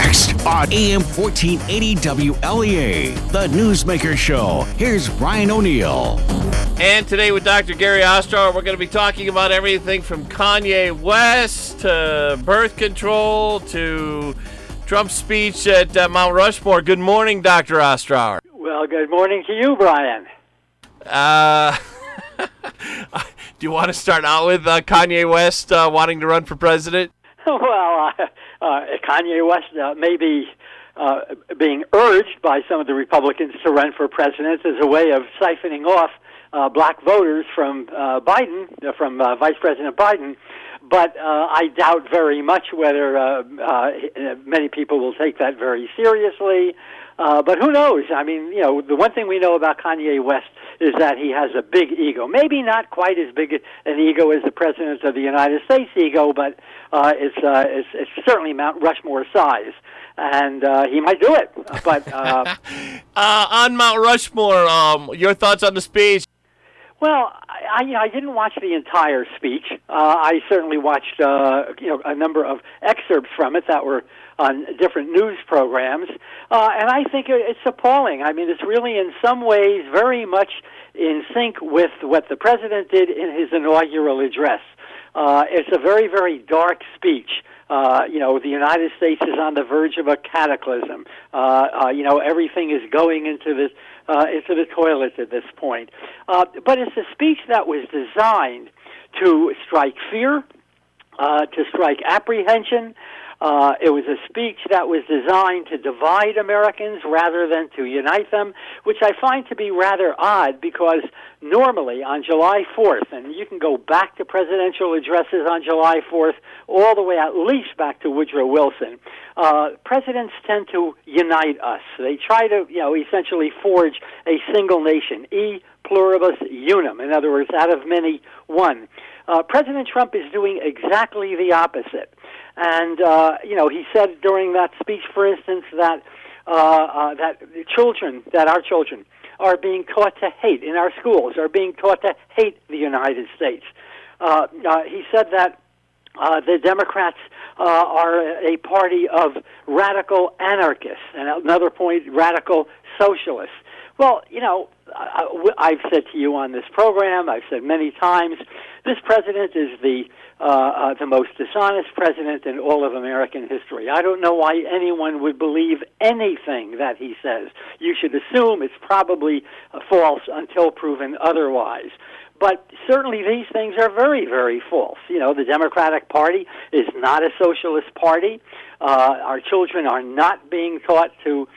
next on AM 1480 WLEA, the Newsmaker Show. Here's Brian O'Neill. And today with Dr. Gary Ostrower, we're going to be talking about everything from Kanye West to birth control to Trump's speech at Mount Rushmore. Good morning, Dr. Ostrower. Well, good morning to you, Brian. Do you want to start out with Kanye West wanting to run for president? Well, Kanye West may be being urged by some of the Republicans to run for president as a way of siphoning off black voters from Biden, from Vice President Biden. But I doubt very much whether many people will take that very seriously. But who knows? I mean, you know, the one thing we know about Kanye West is that he has a big ego. Maybe not quite as big an ego as the President of the United States ego, but it's certainly Mount Rushmore size. And he might do it. But on Mount Rushmore, your thoughts on the speech? Well, I didn't watch the entire speech. I certainly watched a number of excerpts from it that were on different news programs, and I think it's appalling. I mean, it's really in some ways very much in sync with what the president did in his inaugural address. It's a very, very dark speech. The United States is on the verge of a cataclysm. Everything is going into the toilet at this point. But it's a speech that was designed to strike fear, to strike apprehension. It was a speech that was designed to divide Americans rather than to unite them, which I find to be rather odd because normally on July 4th, and you can go back to presidential addresses on July 4th, all the way at least back to Woodrow Wilson, presidents tend to unite us. They try to, essentially forge a single nation, e pluribus unum, in other words, out of many, one. President Trump is doing exactly the opposite. And, he said during that speech, for instance, that our children are being taught to hate in our schools, are being taught to hate the United States. He said that the Democrats are a party of radical anarchists, and at another point, radical socialists. Well, I've said to you on this program, I've said many times, this president is the most dishonest president in all of American history. I don't know why anyone would believe anything that he says. You should assume it's probably false until proven otherwise. But certainly these things are very, very false. The Democratic Party is not a socialist party. Our children are not being taught to,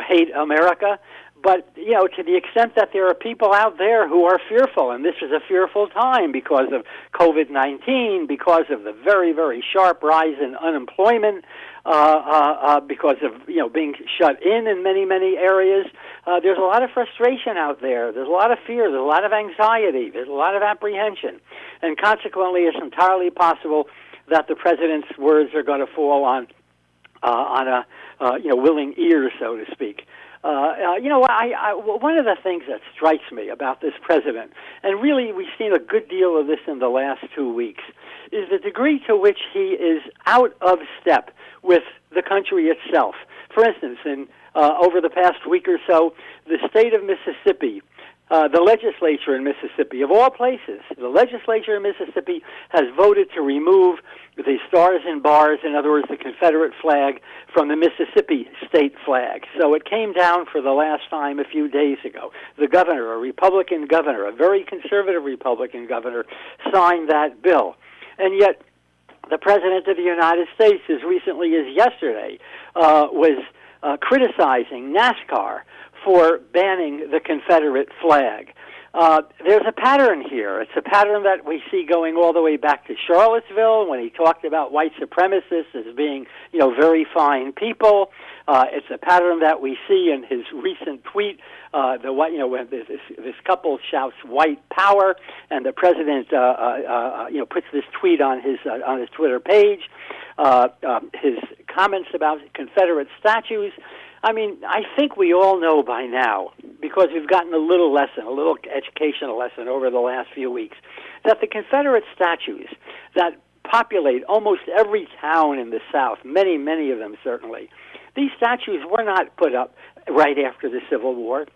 hate America. But, to the extent that there are people out there who are fearful, and this is a fearful time because of COVID-19, because of the very, very sharp rise in unemployment, because of, being shut in many, many areas, there's a lot of frustration out there. There's a lot of fear. There's a lot of anxiety. There's a lot of apprehension. And consequently, it's entirely possible that the president's words are going to fall on willing ears, so to speak. One of the things that strikes me about this president, and really we've seen a good deal of this in the last 2 weeks, is the degree to which he is out of step with the country itself. For instance, over the past week or so, the state of Mississippi, the legislature in Mississippi, of all places, the legislature in Mississippi has voted to remove the stars and bars, in other words, the Confederate flag, from the Mississippi state flag. So it came down for the last time a few days ago. The governor, a Republican governor, a very conservative Republican governor, signed that bill. And yet the President of the United States, as recently as yesterday, was criticizing NASCAR for banning the Confederate flag. There's a pattern here. It's a pattern that we see going all the way back to Charlottesville when he talked about white supremacists as being, very fine people. It's a pattern that we see in his recent tweet. When this couple shouts "white power," and the president, puts this tweet on his Twitter page. His comments about Confederate statues. I mean, I think we all know by now, because we've gotten a little educational lesson over the last few weeks, that the Confederate statues that populate almost every town in the South, many, many of them certainly. These statues were not put up right after the Civil War.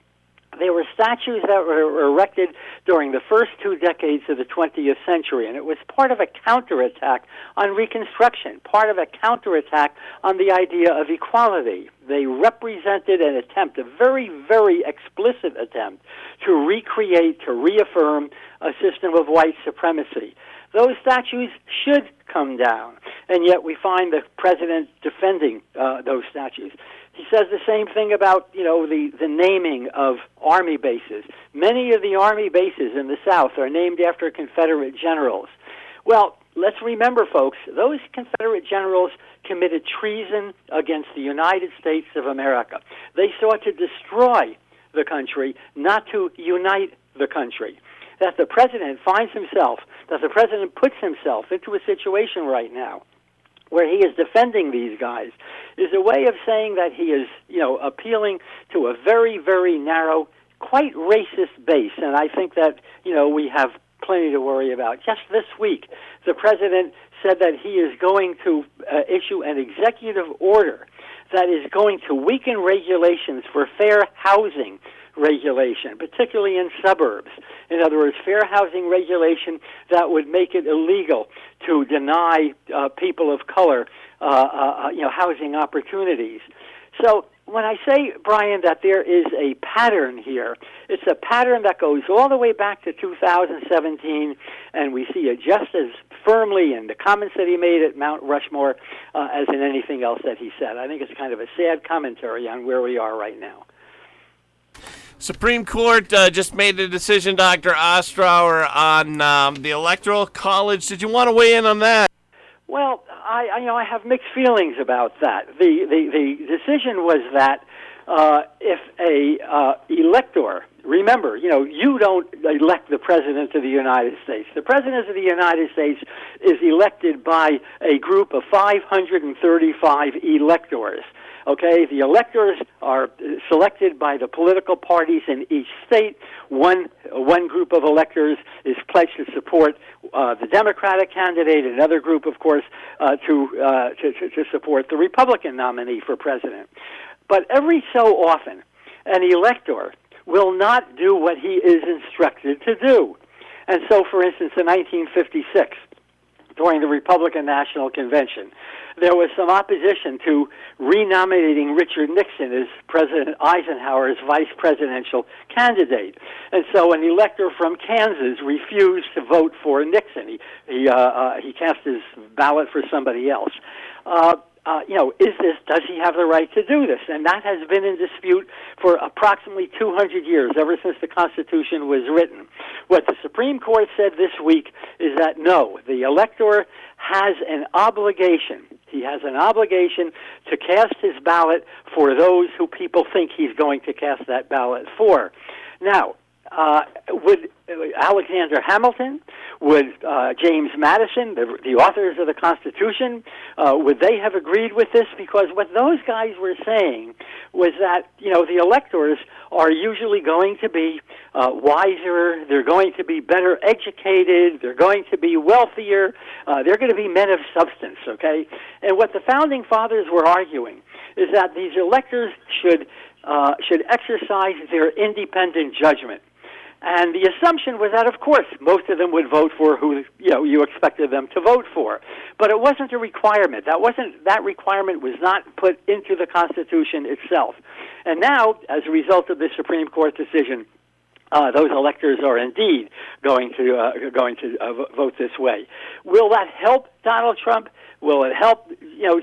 They were statues that were erected during the first 2 decades of the 20th century, and it was part of a counterattack on Reconstruction, part of a counterattack on the idea of equality. They represented an attempt, a very, very explicit attempt, to recreate, to reaffirm a system of white supremacy. Those statues should come down, and yet we find the president defending those statues. He says the same thing about, the naming of Army bases. Many of the Army bases in the South are named after Confederate generals. Well, let's remember, folks, those Confederate generals committed treason against the United States of America. They sought to destroy the country, not to unite the country. That the president puts himself into a situation right now where he is defending these guys is a way of saying that he is, appealing to a very, very narrow, quite racist base. And I think that, we have plenty to worry about. Just this week, the president said that he is going to issue an executive order that is going to weaken regulations for fair housing regulation, particularly in suburbs. In other words, fair housing regulation that would make it illegal to deny people of color, housing opportunities. So when I say, Brian, that there is a pattern here, it's a pattern that goes all the way back to 2017, and we see it just as firmly in the comments that he made at Mount Rushmore as in anything else that he said. I think it's kind of a sad commentary on where we are right now. Supreme Court just made a decision, Dr. Ostrower, on the Electoral College. Did you want to weigh in on that? Well, I have mixed feelings about that. The decision was that if a elector, remember, you don't elect the President of the United States. The President of the United States is elected by a group of 535 electors. Okay, the electors are selected by the political parties in each state. One group of electors is pledged to support the Democratic candidate. Another group, of course, to support the Republican nominee for president. But every so often, an elector will not do what he is instructed to do. And so, for instance, in 1956, during the Republican National Convention, there was some opposition to renominating Richard Nixon as President Eisenhower's vice presidential candidate. And so an elector from Kansas refused to vote for Nixon. He cast his ballot for somebody else. Does he have the right to do this? And that has been in dispute for approximately 200 years, ever since the Constitution was written. What the Supreme Court said this week is that no, the elector has an obligation. He has an obligation to cast his ballot for those who people think he's going to cast that ballot for. Now, would Alexander Hamilton, would James Madison, the authors of the Constitution, would they have agreed with this? Because what those guys were saying was that, the electors are usually going to be wiser, they're going to be better educated, they're going to be wealthier, they're going to be men of substance, okay? And what the Founding Fathers were arguing is that these electors should exercise their independent judgment. And the assumption was that, of course, most of them would vote for who you expected them to vote for. But it wasn't a requirement. That requirement was not put into the Constitution itself. And now, as a result of the Supreme Court decision, those electors are indeed going to vote this way. Will that help Donald Trump? Will it help,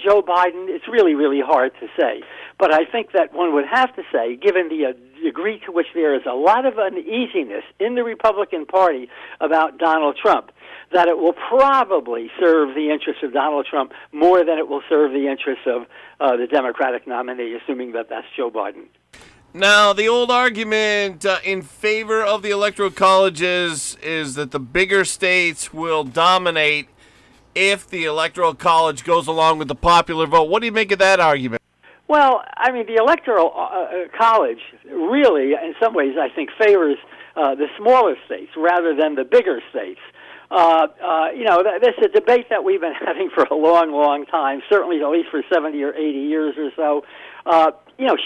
Joe Biden? It's really, really hard to say. But I think that one would have to say, given the degree to which there is a lot of uneasiness in the Republican Party about Donald Trump, that it will probably serve the interests of Donald Trump more than it will serve the interests of the Democratic nominee, assuming that that's Joe Biden. Now, the old argument in favor of the Electoral Colleges is that the bigger states will dominate if the Electoral College goes along with the popular vote. What do you make of that argument? Well, I mean, the Electoral College really, in some ways, I think, favors the smaller states rather than the bigger states. This is a debate that we've been having for a long, long time, certainly at least for 70 or 80 years or so.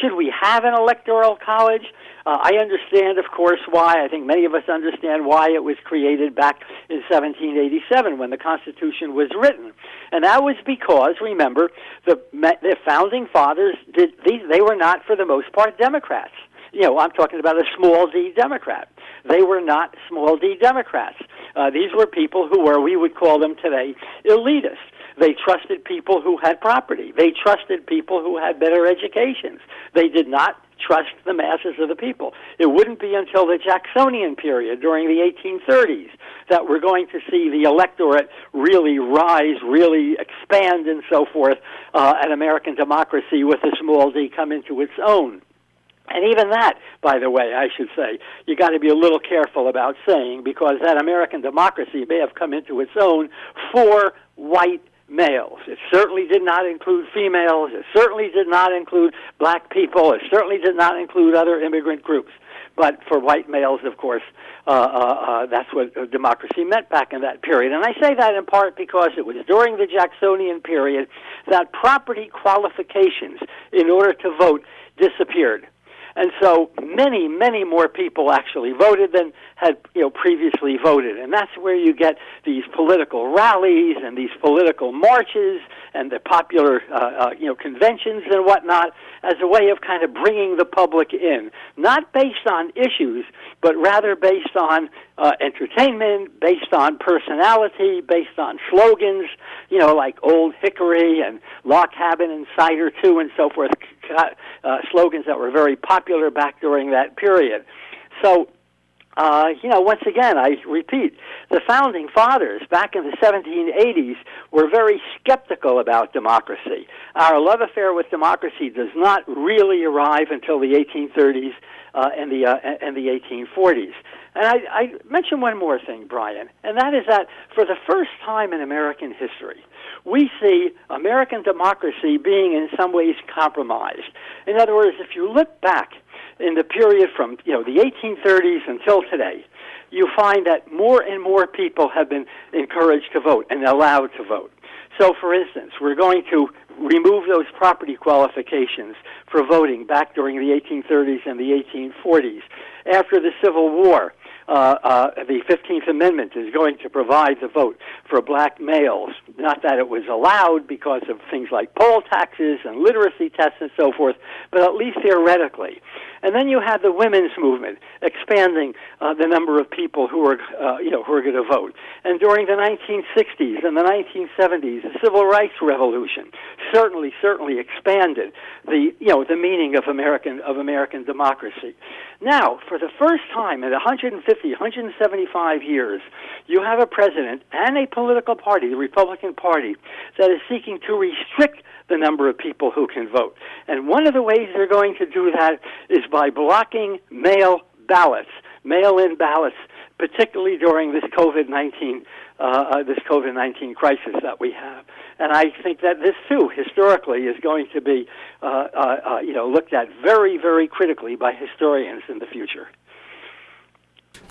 Should we have an electoral college? I understand, of course, why. I think many of us understand why it was created back in 1787 when the Constitution was written. And that was because, remember, the founding fathers, they were not, for the most part, Democrats. I'm talking about a small d Democrat. They were not small d Democrats. These were people who were, we would call them today, elitists. They trusted people who had property. They trusted people who had better educations. They did not trust the masses of the people. It wouldn't be until the Jacksonian period during the 1830s that we're going to see the electorate really rise, really expand, and so forth, and American democracy with a small d come into its own. And even that, by the way, I should say, you got to be a little careful about saying, because that American democracy may have come into its own for white males. It certainly did not include females. It certainly did not include black people. It certainly did not include other immigrant groups. But for white males, of course, that's what democracy meant back in that period. And I say that in part because it was during the Jacksonian period that property qualifications in order to vote disappeared. And so many, many more people actually voted than had previously voted. And that's where you get these political rallies and these political marches and the popular conventions and whatnot as a way of kind of bringing the public in, not based on issues, but rather based on entertainment, based on personality, based on slogans, like Old Hickory and Log Cabin and Cider Too and so forth, slogans that were very popular back during that period. So, once again, I repeat, the Founding Fathers back in the 1780s were very skeptical about democracy. Our love affair with democracy does not really arrive until the 1830s and the 1840s. And I mention one more thing, Brian, and that is that for the first time in American history, we see American democracy being in some ways compromised. In other words, if you look back in the period from the 1830s until today, you find that more and more people have been encouraged to vote and allowed to vote. So, for instance, we're going to remove those property qualifications for voting back during the 1830s and the 1840s. After the Civil War, the 15th Amendment is going to provide the vote for black males. Not that it was allowed because of things like poll taxes and literacy tests and so forth, but at least theoretically. And then you had the women's movement expanding the number of people who are going to vote. And during the 1960s and the 1970s, the Civil Rights Revolution certainly expanded the meaning of American democracy. Now, for the first time in 175 years, you have a president and a political party, the Republican Party, that is seeking to restrict the number of people who can vote. And one of the ways they're going to do that is by blocking mail-in ballots, particularly during this COVID-19 crisis that we have. And I think that this, too, historically, is going to be looked at very, very critically by historians in the future.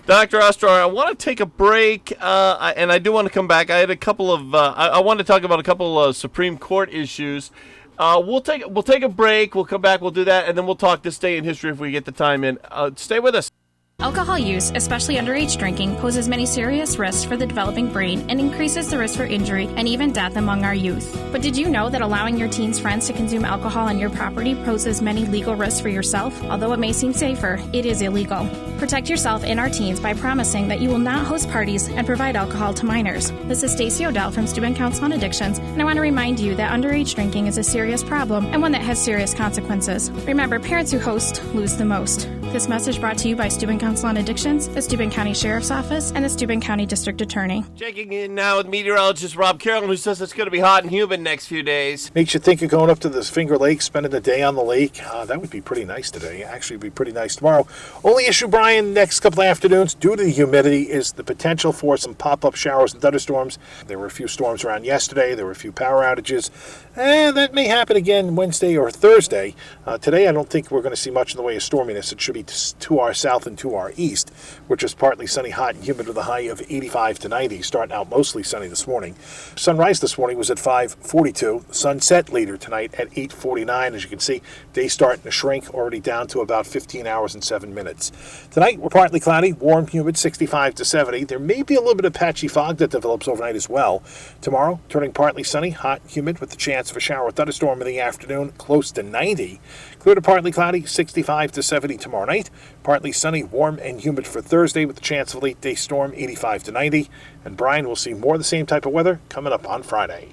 Dr. Ostrower, I want to take a break, and I do want to come back. I had a couple of I want to talk about a couple of Supreme Court issues. We'll take a break. We'll come back. We'll do that, and then we'll talk this day in history if we get the time in. Stay with us. Alcohol use, especially underage drinking, poses many serious risks for the developing brain and increases the risk for injury and even death among our youth. But did you know that allowing your teens' friends to consume alcohol on your property poses many legal risks for yourself? Although it may seem safer, it is illegal. Protect yourself and our teens by promising that you will not host parties and provide alcohol to minors. This is Stacey Odell from Steuben Council on Addictions, and I want to remind you that underage drinking is a serious problem and one that has serious consequences. Remember, parents who host lose the most. This message brought to you by Steuben Council on Addictions, the Steuben County Sheriff's Office, and the Steuben County District Attorney. Checking in now with meteorologist Rob Carroll, who says it's going to be hot and humid next few days. Makes you think of going up to the Finger Lake, spending the day on the lake. That would be pretty nice today. Actually, be pretty nice tomorrow. Only issue, Brian, next couple of afternoons, due to the humidity, is the potential for some pop-up showers and thunderstorms. There were a few storms around yesterday. There were a few power outages. That may happen again Wednesday or Thursday. Today, I don't think we're going to see much in the way of storminess. It should be to our south and to our east, which is partly sunny, hot, and humid with a high of 85 to 90, starting out mostly sunny this morning. Sunrise this morning was at 5:42. Sunset later tonight at 8:49. As you can see, day starting to shrink, already down to about 15 hours and 7 minutes. Tonight, we're partly cloudy, warm, humid, 65 to 70. There may be a little bit of patchy fog that develops overnight as well. Tomorrow, turning partly sunny, hot, humid, with the chance of a shower or thunderstorm in the afternoon, close to 90. Clear to partly cloudy, 65 to 70 tomorrow night. Partly sunny, warm, and humid for Thursday with the chance of a late-day storm, 85 to 90. And Brian, will see more of the same type of weather coming up on Friday.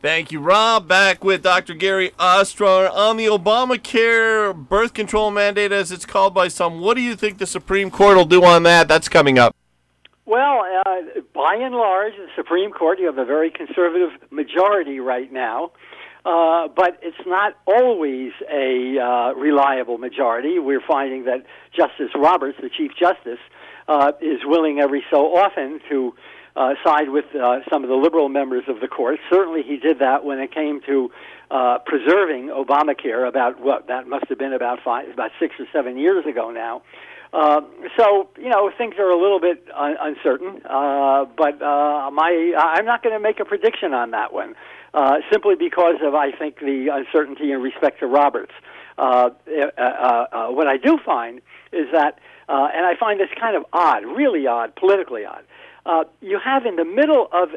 Thank you, Rob. Back with Dr. Gary Ostrower on the Obamacare birth control mandate, as it's called by some. What do you think the Supreme Court will do on that? That's coming up. Well, by and large, the Supreme Court, you have a very conservative majority right now, but it's not always a reliable majority. We're finding that Justice Roberts, the Chief Justice, is willing every so often to side with some of the liberal members of the court. Certainly he did that when it came to preserving Obamacare that must have been about 6 or 7 years ago now. So, things are a little bit uncertain, but I'm not going to make a prediction on that one, simply because of, I think, the uncertainty in respect to Roberts. What I do find is that, and I find this kind of odd, really odd, politically odd, you have in the middle of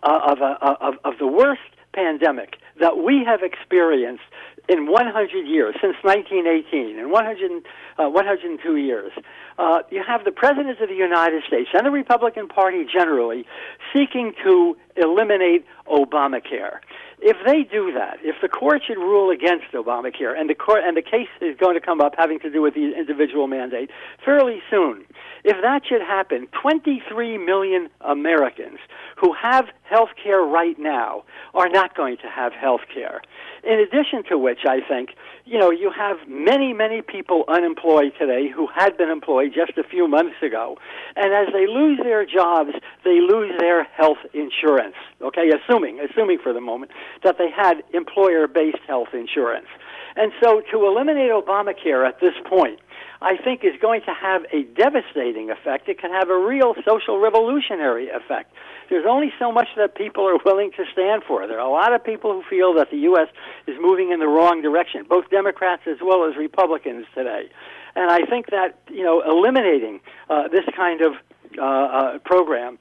of the worst pandemic that we have experienced in 100 years, since 1918, in 102 years, you have the President of the United States and the Republican Party generally seeking to eliminate Obamacare. If they do that, if the court should rule against Obamacare, and the case is going to come up having to do with the individual mandate fairly soon, if that should happen, 23 million Americans who have health care right now are not going to have health care. In addition to which, I think, you have many, many people unemployed today who had been employed just a few months ago. And as they lose their jobs, they lose their health insurance, okay, assuming for the moment that they had employer-based health insurance. And so to eliminate Obamacare at this point, I think is going to have a devastating effect. It can have a real social revolutionary effect. There's only so much that people are willing to stand for. There are a lot of people who feel that the U.S. is moving in the wrong direction, both Democrats as well as Republicans today. And I think that, eliminating this kind of program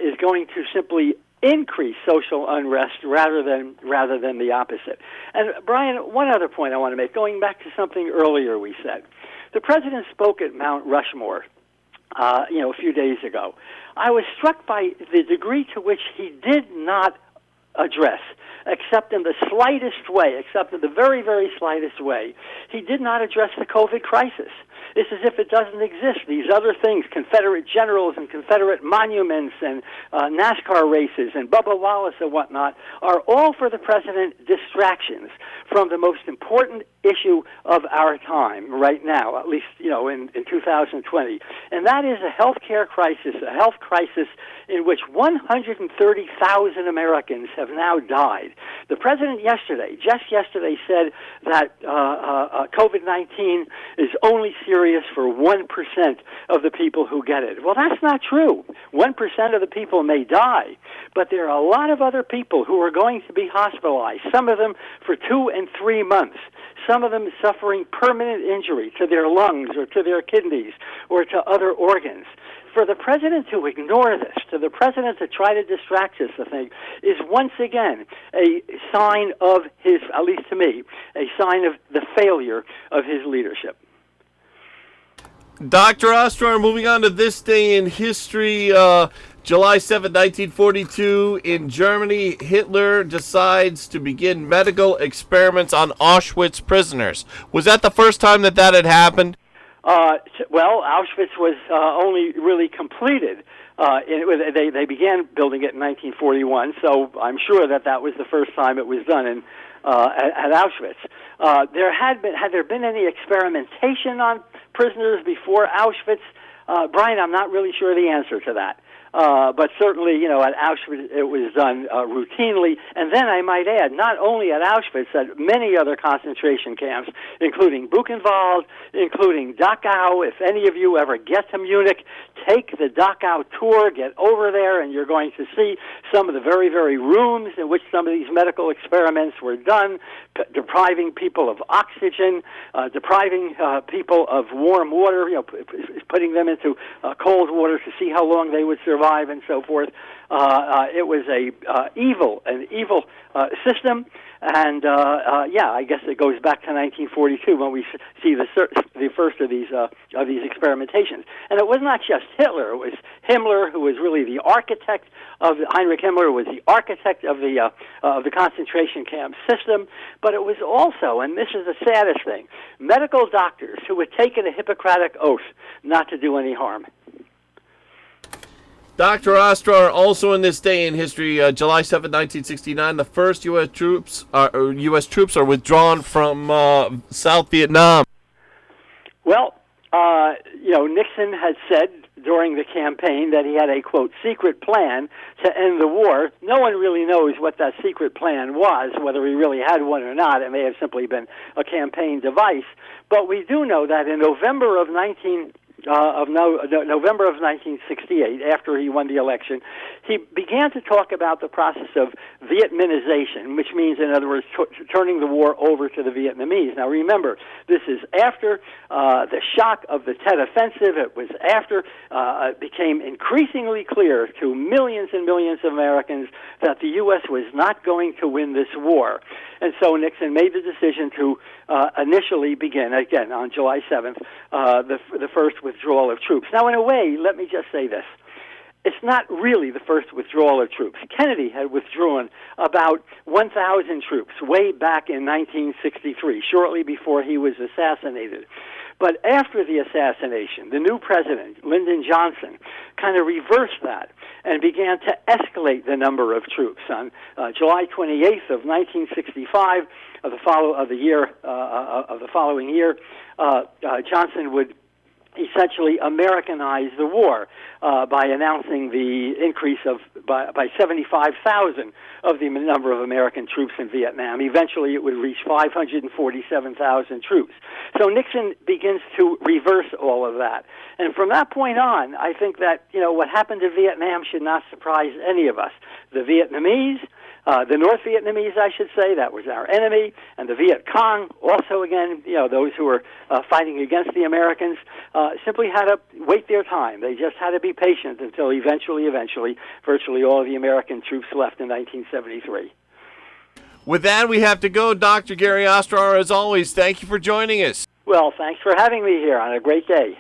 is going to simply increase social unrest rather than the opposite. And Brian, one other point I want to make, going back to something earlier we said. The president spoke at Mount Rushmore, a few days ago. I was struck by the degree to which he did not address, except in the very, very slightest way, he did not address the COVID crisis. It's as if it doesn't exist. These other things, Confederate generals and Confederate monuments and NASCAR races and Bubba Wallace and whatnot, are all for the president distractions from the most important issue of our time right now, at least, in 2020. And that is a health care crisis, a health crisis in which 130,000 Americans have now died. The president just yesterday, said that COVID-19 is only serious for 1% of the people who get it. Well, that's not true. 1% of the people may die, but there are a lot of other people who are going to be hospitalized, some of them for 2 and 3 months. Some of them suffering permanent injury to their lungs or to their kidneys or to other organs. For the president to ignore this, to the president to try to distract us, I think, is once again a sign of his, at least to me, a sign of the failure of his leadership. Dr. Ostrower, moving on to this day in history, July 7, 1942, in Germany, Hitler decides to begin medical experiments on Auschwitz prisoners. Was that the first time that had happened? Well, Auschwitz was only really completed. They began building it in 1941, so I'm sure that was the first time it was done at Auschwitz. Had there been any experimentation on prisoners before Auschwitz? Brian, I'm not really sure the answer to that. But certainly, at Auschwitz it was done routinely. And then I might add, not only at Auschwitz, at many other concentration camps, including Buchenwald, including Dachau. If any of you ever get to Munich, take the Dachau tour, get over there, and you're going to see some of the very, very rooms in which some of these medical experiments were done, depriving people of oxygen, depriving people of warm water, putting them into cold water to see how long they would survive, and so forth. It was an evil system, and I guess it goes back to 1942 when we see the first of these experimentations. And it was not just Hitler; it was Himmler, who was really the architect of Heinrich Himmler, was the architect of the concentration camp system. But it was also, and this is the saddest thing, medical doctors who had taken a Hippocratic oath not to do any harm. Dr. Ostrower, also in this day in history, July 7, 1969, the first U.S. troops are withdrawn from South Vietnam. Well, Nixon had said during the campaign that he had a, quote, secret plan to end the war. No one really knows what that secret plan was, whether he really had one or not. It may have simply been a campaign device. But we do know that in November of 1968, after he won the election, he began to talk about the process of Vietnamization, which means, in other words, turning the war over to the Vietnamese. Now, remember, this is after the shock of the Tet Offensive. It was after it became increasingly clear to millions and millions of Americans that the U.S. was not going to win this war. And so Nixon made the decision to initially begin, again, on July 7th, the first withdrawal of troops. Now, in a way, let me just say this. It's not really the first withdrawal of troops. Kennedy had withdrawn about 1,000 troops way back in 1963, shortly before he was assassinated. But after the assassination, the new president, Lyndon Johnson, kind of reversed that and began to escalate the number of troops. On July 28th of 1965, of the following year, Johnson would essentially Americanize the war by announcing the increase by 75,000 of the number of American troops in Vietnam. Eventually, it would reach 547,000 troops. So Nixon begins to reverse all of that. And from that point on, I think that what happened in Vietnam should not surprise any of us. The Vietnamese, the North Vietnamese, I should say, that was our enemy, and the Viet Cong, also again, those who were fighting against the Americans, simply had to wait their time. They just had to be patient until eventually, virtually all of the American troops left in 1973. With that, we have to go. Dr. Gary Ostrower, as always, thank you for joining us. Well, thanks for having me here on a great day.